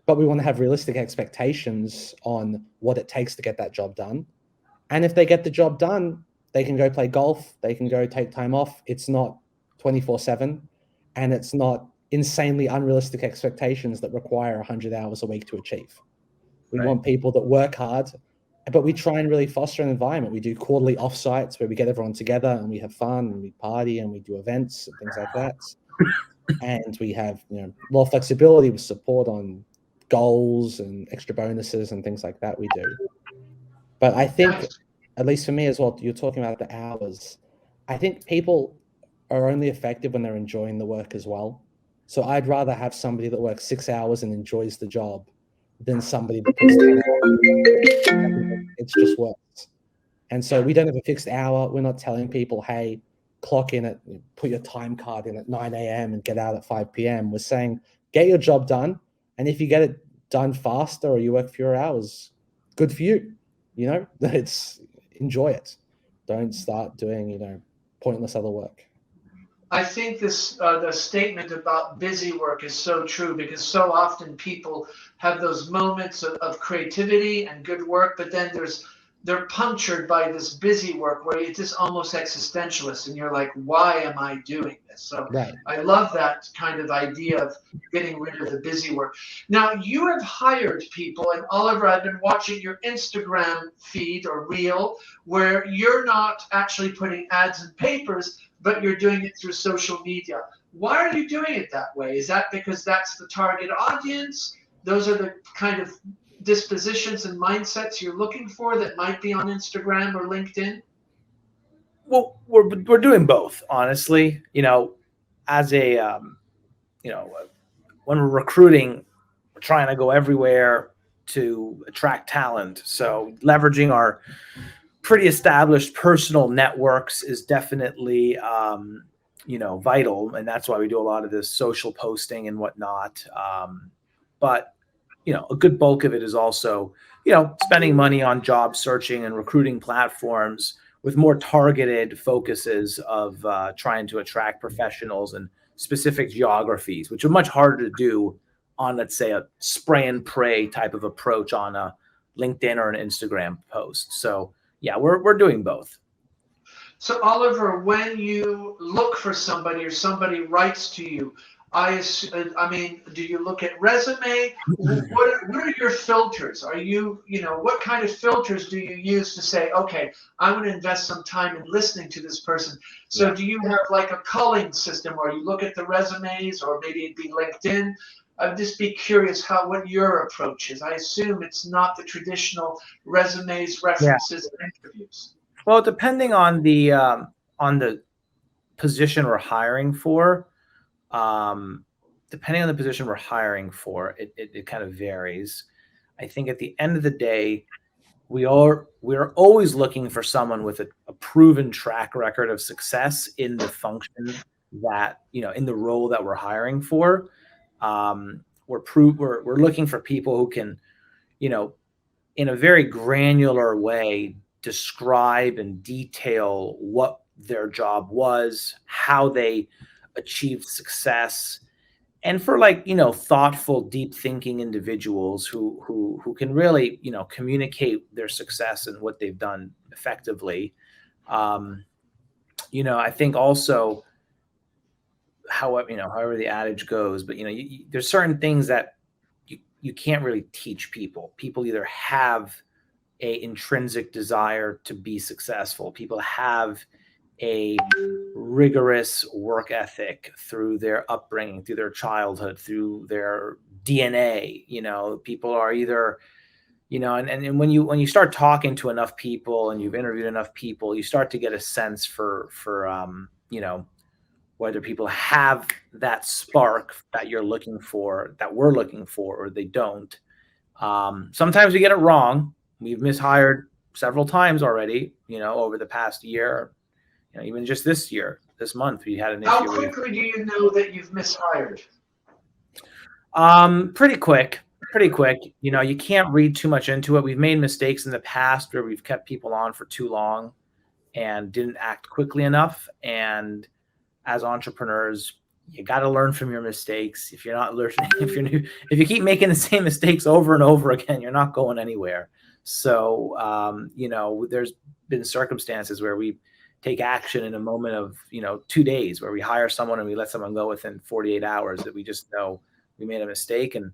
but we want to have realistic expectations on what it takes to get that job done. And if they get the job done, they can go play golf. They can go take time off. It's not 24/7, and it's not insanely unrealistic expectations that require 100 hours a week to achieve. We want people that work hard, but we try and really foster an environment. We do quarterly offsites where we get everyone together and we have fun and we party and we do events and things like that. And we have, a lot of flexibility with support on goals and extra bonuses and things like that we do. But I think, at least for me as well, you're talking about the hours. I think people are only effective when they're enjoying the work as well. So I'd rather have somebody that works 6 hours and enjoys the job than somebody that puts 10 hours. It's just works. And so we don't have a fixed hour. We're not telling people, hey, clock in at, put your time card in at 9 a.m. and get out at 5 p.m. We're saying, get your job done. And if you get it done faster or you work fewer hours, good for you. It's enjoy it. Don't start doing, pointless other work. I think this the statement about busy work is so true, because so often people have those moments of creativity and good work, but then they're punctured by this busy work where it's just almost existentialist, and you're like, why am I doing this? So I love that kind of idea of getting rid of the busy work. Now, you have hired people, and Oliver, I've been watching your Instagram feed or reel where you're not actually putting ads in papers, but you're doing it through social media. Why are you doing it that way? Is that because that's the target audience? Those are the kind of dispositions and mindsets you're looking for that might be on Instagram or LinkedIn? Well, we're doing both, honestly. As a when we're recruiting, we're trying to go everywhere to attract talent. So leveraging our pretty established personal networks is definitely vital, and that's why we do a lot of this social posting and whatnot. But a good bulk of it is also spending money on job searching and recruiting platforms with more targeted focuses of trying to attract professionals in specific geographies, which are much harder to do on, let's say, a spray and pray type of approach on a LinkedIn or an Instagram post. So yeah, we're doing both. So Oliver, when you look for somebody or somebody writes to you, do you look at resume? What are your filters? Are what kind of filters do you use to say, okay, I want to invest some time in listening to this person? So do you have like a culling system where you look at the resumes, or maybe it'd be LinkedIn? I'd just be curious what your approach is. I assume it's not the traditional resumes, references, and interviews. Well, depending on the position we're hiring for, it kind of varies. I think at the end of the day, we're always looking for someone with a proven track record of success in the function that, in the role that we're hiring for. We're looking for people who can, in a very granular way, describe and detail what their job was, how they achieved success, and for thoughtful, deep thinking individuals who can really communicate their success and what they've done effectively. I think also, however the adage goes, but there's certain things that you can't really teach people. People either have a intrinsic desire to be successful. People have a rigorous work ethic through their upbringing, through their childhood, through their DNA. People are either, and when you start talking to enough people and you've interviewed enough people, you start to get a sense for whether people have that spark that you're looking for, that we're looking for, or they don't. Sometimes we get it wrong. We've mishired several times already, over the past year. Even just this month, we had an issue. How quickly do you know that you've mishired? Pretty quick. You can't read too much into it. We've made mistakes in the past where we've kept people on for too long and didn't act quickly enough. And as entrepreneurs, you got to learn from your mistakes. If you're not learning, if you keep making the same mistakes over and over again, you're not going anywhere. So, there's been circumstances where we take action in a moment of, 2 days, where we hire someone and we let someone go within 48 hours that we just know we made a mistake. And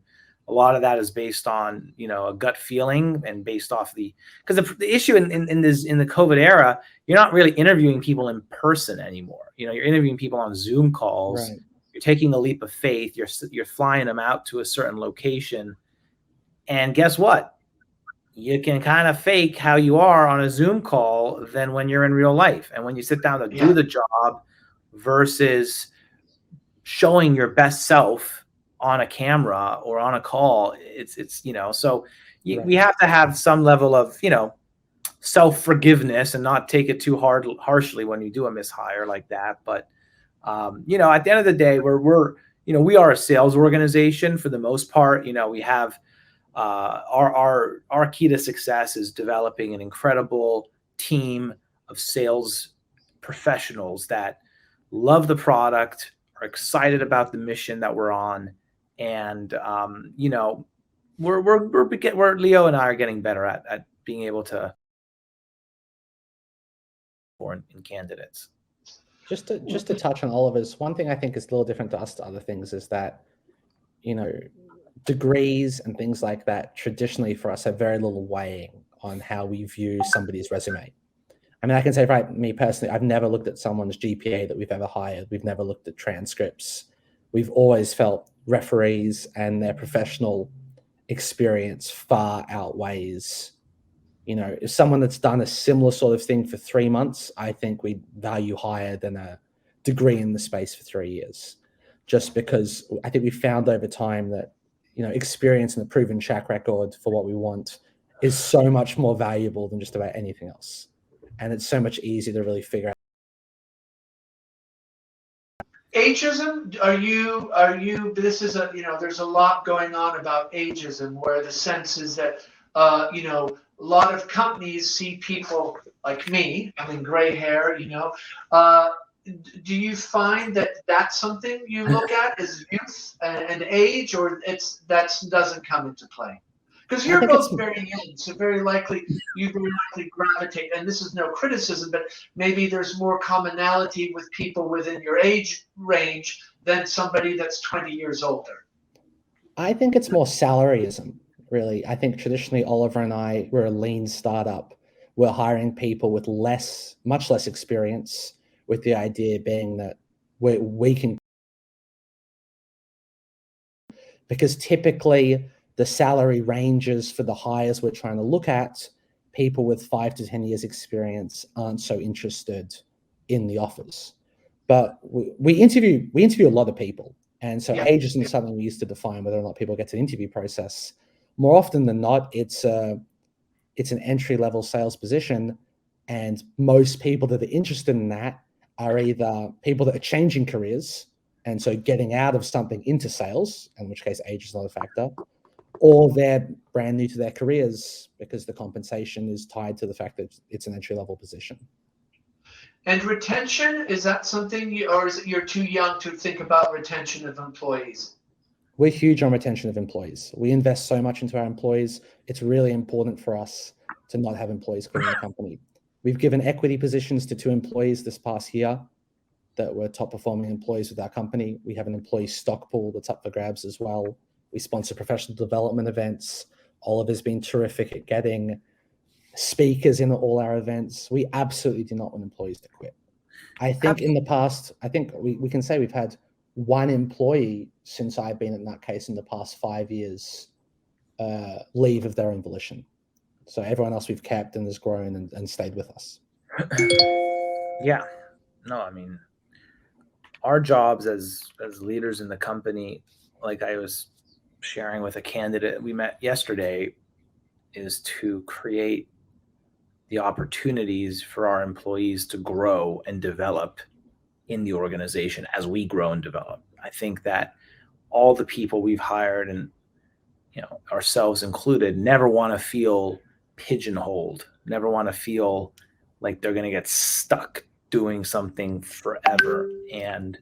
a lot of that is based on, a gut feeling and based off because the issue in the COVID era, you're not really interviewing people in person anymore. You're interviewing people on Zoom calls. Right. You're taking a leap of faith. You're flying them out to a certain location. And guess what? You can kind of fake how you are on a Zoom call than when you're in real life. And when you sit down to do the job versus showing your best self on a camera or on a call, we have to have some level of, self-forgiveness and not take it too harshly when you do a mishire like that. But, at the end of the day, we are a sales organization for the most part. We have, our key to success is developing an incredible team of sales professionals that love the product, are excited about the mission that we're on, and we're Leo and I are getting better at being able to in candidates. Just to touch on Oliver's, one thing I think is a little different to us to other things is that degrees and things like that traditionally for us have very little weighing on how we view somebody's resume. I mean, I can say, right, me personally, I've never looked at someone's GPA that we've ever hired. We've never looked at transcripts. We've always felt referees and their professional experience far outweighs, if someone that's done a similar sort of thing for 3 months, I think we value higher than a degree in the space for 3 years, just because I think we found over time that, experience and a proven track record for what we want is so much more valuable than just about anything else. And it's so much easier to really figure out. Ageism, this is there's a lot going on about ageism, where the sense is that, a lot of companies see people like me, having gray hair, do you find that that's something you look at, is youth and age, or that doesn't come into play? Because you're both very young, so you very likely gravitate, and this is no criticism, but maybe there's more commonality with people within your age range than somebody that's 20 years older. I think it's more salaryism, really. I think traditionally Oliver and I, we're a lean startup. We're hiring people with much less experience, with the idea being that we can, because typically the salary ranges for the hires we're trying to look at, people with 5 to 10 years experience aren't so interested in the offers. But we interview a lot of people. And so age isn't something we used to define whether or not people get to the interview process. More often than not, it's an entry-level sales position. And most people that are interested in that are either people that are changing careers, and so getting out of something into sales, in which case age is not a factor, or they're brand new to their careers because the compensation is tied to the fact that it's an entry-level position. And retention, is that something, or is it you're too young to think about retention of employees? We're huge on retention of employees. We invest so much into our employees. It's really important for us to not have employees quitting the company. We've given equity positions to 2 employees this past year that were top performing employees with our company. We have an employee stock pool that's up for grabs as well. We sponsor professional development events. Oliver's been terrific at getting speakers in all our events. We absolutely do not want employees to quit. I think in the past, we can say we've had 1 employee since I've been at NutKase in the past 5 years leave of their own volition. So everyone else we've kept and has grown and stayed with us. Yeah. No, I mean, our jobs as leaders in the company, like I was sharing with a candidate we met yesterday, is to create the opportunities for our employees to grow and develop in the organization as we grow and develop. I think that all the people we've hired, and ourselves included, never want to feel pigeonholed, never want to feel like they're going to get stuck doing something forever. And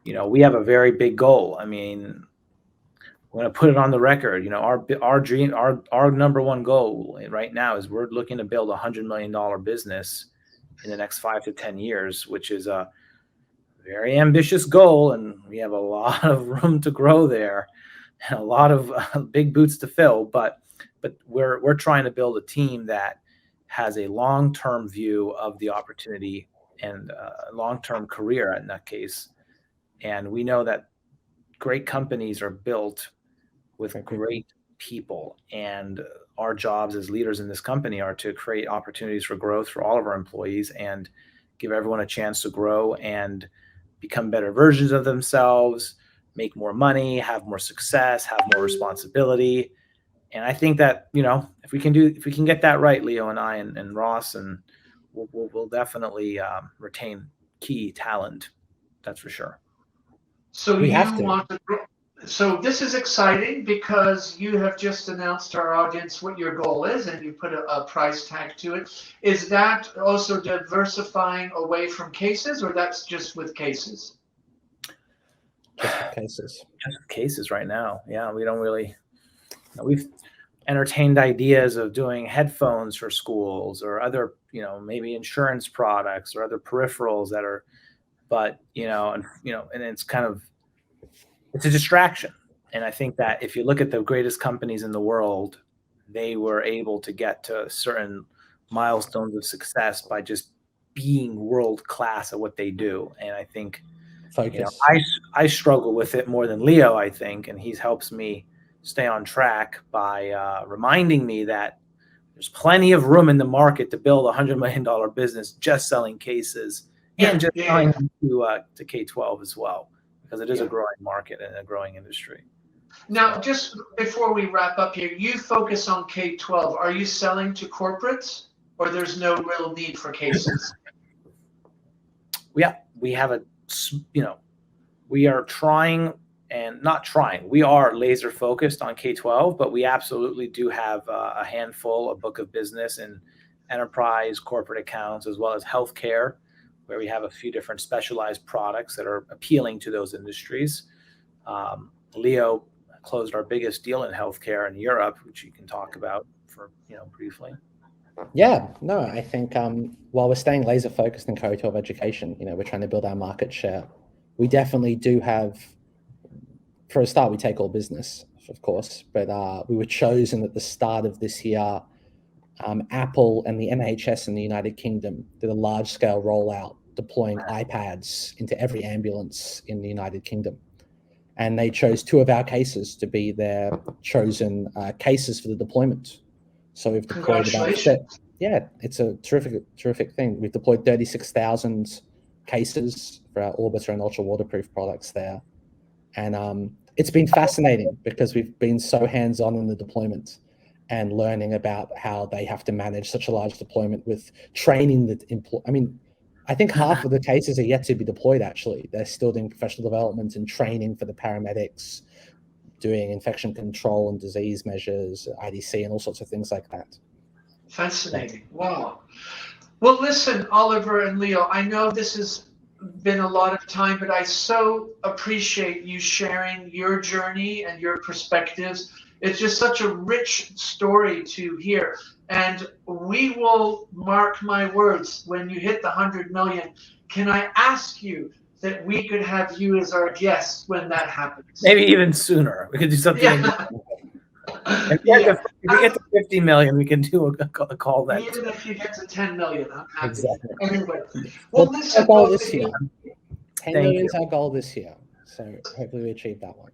we have a very big goal. I mean, I'm going to put it on the record. Our dream, our number one goal right now is we're looking to build $100 million business in the next 5 to 10 years, which is a very ambitious goal, and we have a lot of room to grow there, and a lot of big boots to fill. But we're trying to build a team that has a long-term view of the opportunity and a long-term career at NutKase. And we know that great companies are built with great people, and our jobs as leaders in this company are to create opportunities for growth for all of our employees and give everyone a chance to grow and become better versions of themselves, make more money, have more success, have more responsibility. And I think that, if we can get that right, Leo and I and Ross, and we'll definitely retain key talent. That's for sure. So So this is exciting because you have just announced to our audience what your goal is, and you put a price tag to it. Is that also diversifying away from cases, or that's just with cases? Just with cases. Just with cases right now. Yeah, we don't really. We've entertained ideas of doing headphones for schools or other, maybe insurance products or other peripherals that are, but and it's kind of. It's a distraction. And I think that if you look at the greatest companies in the world, they were able to get to certain milestones of success by just being world class at what they do. And I think, Focus. I struggle with it more than Leo, I think, and he helps me stay on track by reminding me that there's plenty of room in the market to build a $100 million business just selling cases and just selling them to K12 as well, because it is a growing market and a growing industry. Now, just before we wrap up here, you focus on K12. Are you selling to corporates, or there's no real need for cases? Yeah, we have we are trying and not trying. We are laser focused on K12, but we absolutely do have a handful, a book of business in enterprise, corporate accounts, as well as healthcare, where we have a few different specialized products that are appealing to those industries. Leo closed our biggest deal in healthcare in Europe, which you can talk about for briefly. Yeah, no, I think while we're staying laser focused in K12 Education, we're trying to build our market share. We definitely do have, for a start, we take all business, of course, but we were chosen at the start of this year. Apple and the NHS in the United Kingdom did a large scale rollout, deploying iPads into every ambulance in the United Kingdom. And they chose 2 of our cases to be their chosen cases for the deployment. So we've deployed it's a terrific thing. We've deployed 36,000 cases for our Orbiter and Ultra Waterproof products there. And it's been fascinating because we've been so hands-on in the deployment and learning about how they have to manage such a large deployment with training I think half of the cases are yet to be deployed, actually. They're still doing professional development and training for the paramedics, doing infection control and disease measures, IDC, and all sorts of things like that. Fascinating. Wow. Well, listen, Oliver and Leo, I know this has been a lot of time, but I so appreciate you sharing your journey and your perspectives. It's just such a rich story to hear. And we will, mark my words, when you hit the 100 million, can I ask you that we could have you as our guest when that happens? Maybe even sooner. We could do something. If we get to 50 million, we can do a call then. Even if you get to 10 million, I'm happy. Exactly. Anyway, well, listen, our goal this year. 10 million is our goal this year. So hopefully we achieve that one.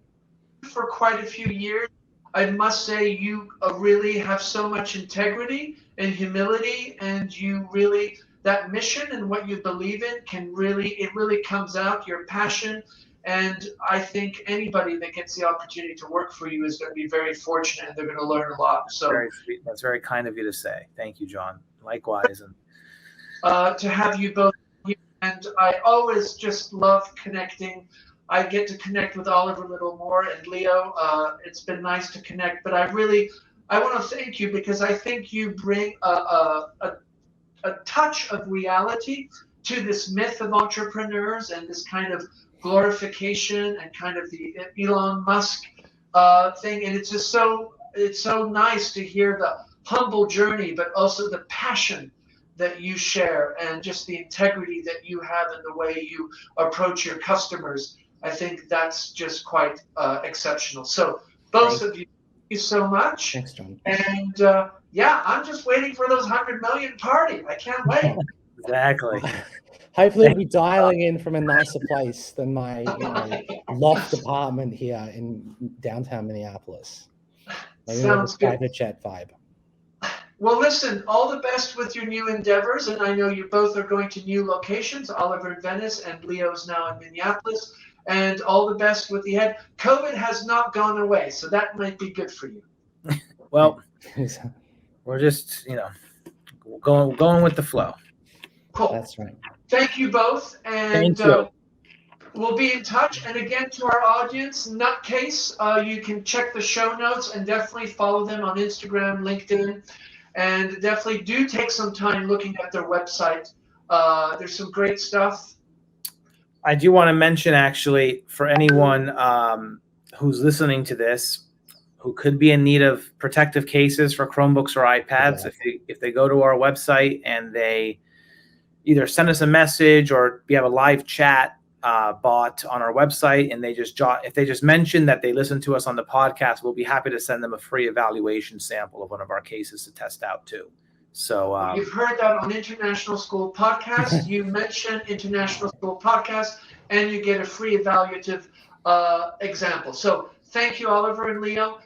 For quite a few years, I must say you really have so much integrity and humility, and you really, that mission and what you believe in it really comes out, your passion. And I think anybody that gets the opportunity to work for you is going to be very fortunate, and they're going to learn a lot. So very sweet. That's very kind of you to say. Thank you, John. Likewise. And to have you both here, and I always just love connecting. I get to connect with Oliver a little more, and Leo. It's been nice to connect, but I want to thank you because I think you bring a touch of reality to this myth of entrepreneurs and this kind of glorification and kind of the Elon Musk thing. And it's just so nice to hear the humble journey, but also the passion that you share and just the integrity that you have in the way you approach your customers. I think that's just quite exceptional. So both of you, thank you so much. Thanks, John. And I'm just waiting for those 100 million party. I can't wait. Exactly. Hopefully we'll be dialing in from a nicer place than my loft apartment here in downtown Minneapolis. Maybe Sounds good. Private jet vibe. Well, listen, all the best with your new endeavors. And I know you both are going to new locations, Oliver in Venice and Leo's now in Minneapolis. And all the best with the head. COVID has not gone away, so that might be good for you. Well, we're just, going with the flow. Cool. That's right. Thank you both. And we'll be in touch. And again, to our audience, NutKase, you can check the show notes and definitely follow them on Instagram, LinkedIn, and definitely do take some time looking at their website. There's some great stuff. I do want to mention, actually, for anyone who's listening to this, who could be in need of protective cases for Chromebooks or iPads, if they go to our website and they either send us a message or we have a live chat bot on our website, and if they just mention that they listen to us on the podcast, we'll be happy to send them a free evaluation sample of one of our cases to test out too. So you've heard that on International School Podcast. You mention International School Podcast, and you get a free evaluative example. So thank you, Oliver and Leo.